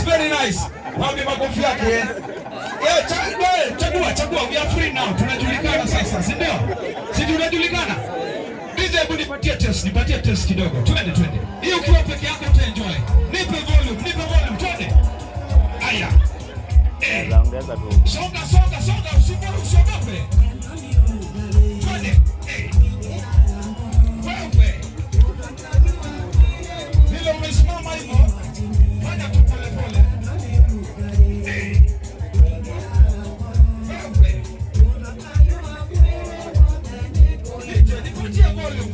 nice, very nice. Wapi makofi yake? Chagua, we are free now. Tunajulikana sasa, si ndio? Si tunajulikana? DJ, hebu nipatie test kidogo. Twende. Hii ukiwa peke yako utaenjoy. Nipe volume, twende. Aya. Ongeza tu. Songa, usiogope. Twende. Wewe. Bila umesimama hivyo, fanya tu pole. Nipatie volume.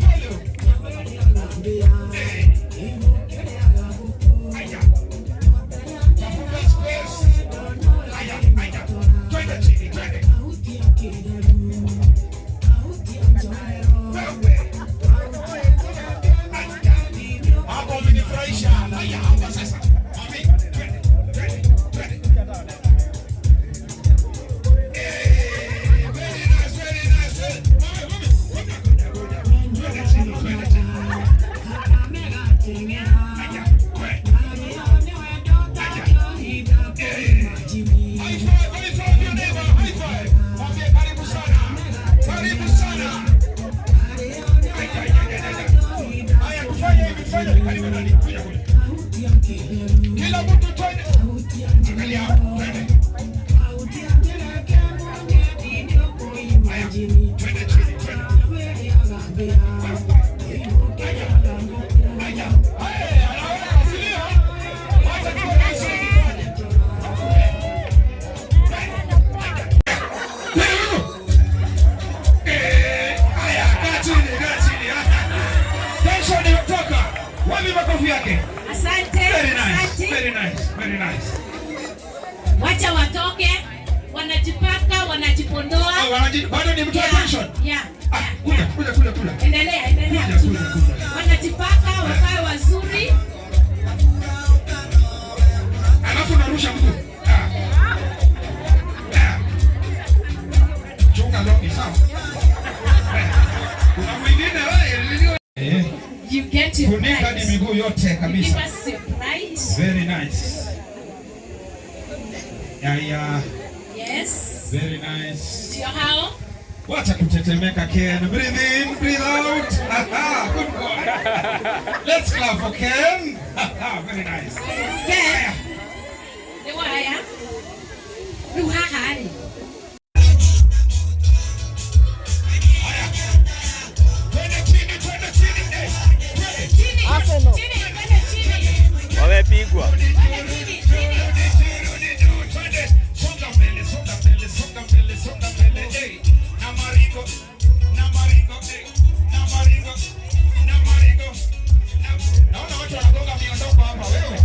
Kila mtu twende. Angalia. Twende. Twende chini. Asante. Very nice. Wacha watoke, wanajipaka, wanajipondoa. Bado ni mtu attention. Kuja. Endelea. Wanajipaka, wakae wazuri. Alafu narusha mguu. Chunga longi sawa. Kuna mwingine wewe You get it right. Funika ni miguu yote kabisa. Give us surprise. Very nice. Yeah. Yes. Very nice. Ndio hao. Wacha kutetemeka Ken. Breathe in, breathe out. Good boy. Let's clap for Ken. Very nice. Ken. Ndio haya. Ruhahani. Wamepigwa. Naona watu wanagonga miondoko hapa. Wewe.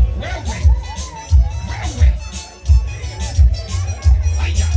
Aya.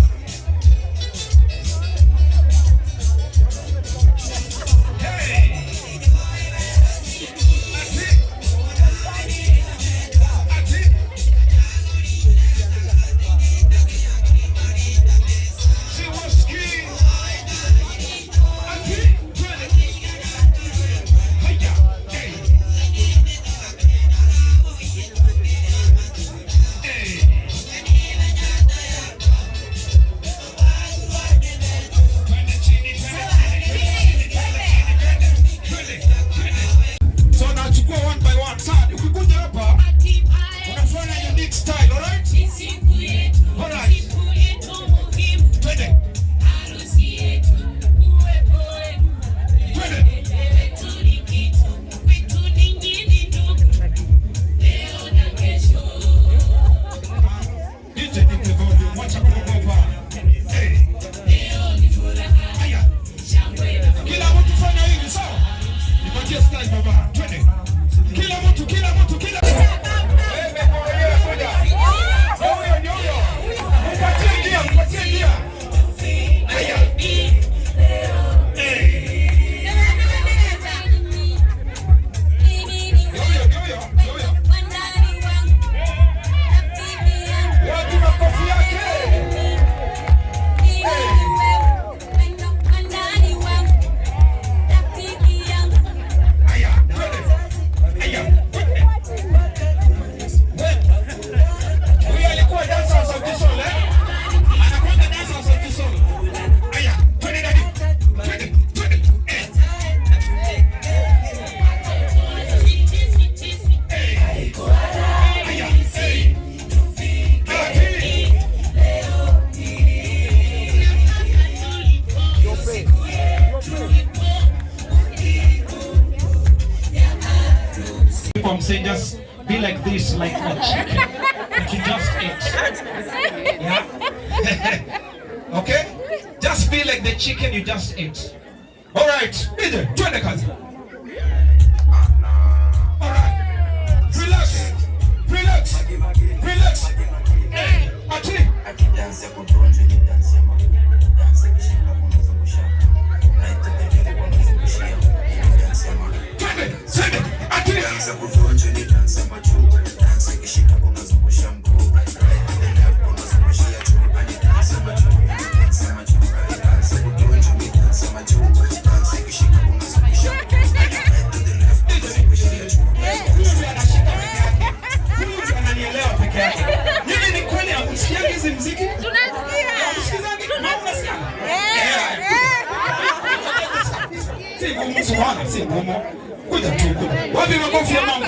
be like this, like a chicken that you just ate. Yeah? Okay? Just be like the chicken you just ate. All right, DJ, join the kazi. All right. Relax. Relax. Relax. Hey, ati. Akidansa kutonje ni dansa ma. Dansa kishinda kunazungusha. Naita tejeri kunazungushia. Dansa ma. Twende, twende. Ati. Dansa kutonje ni dansa ma chu. Dansa kishinda kunazungusha mguu. Naita tejeri kunazungushia chu. Ani dansa ma chu. Dansa ma chu. Dansa kutonje ni dansa ma chu. Dansa kishinda kunazungusha. Naita tejeri kunazungushia chu. Huyu ananielewa peke yake. Mimi ni kweli amsikia hizi muziki? Tunasikia. Tunasikia. Si ngumu sana, si ngumu. Kuja tu. Wapi makofi ya mama?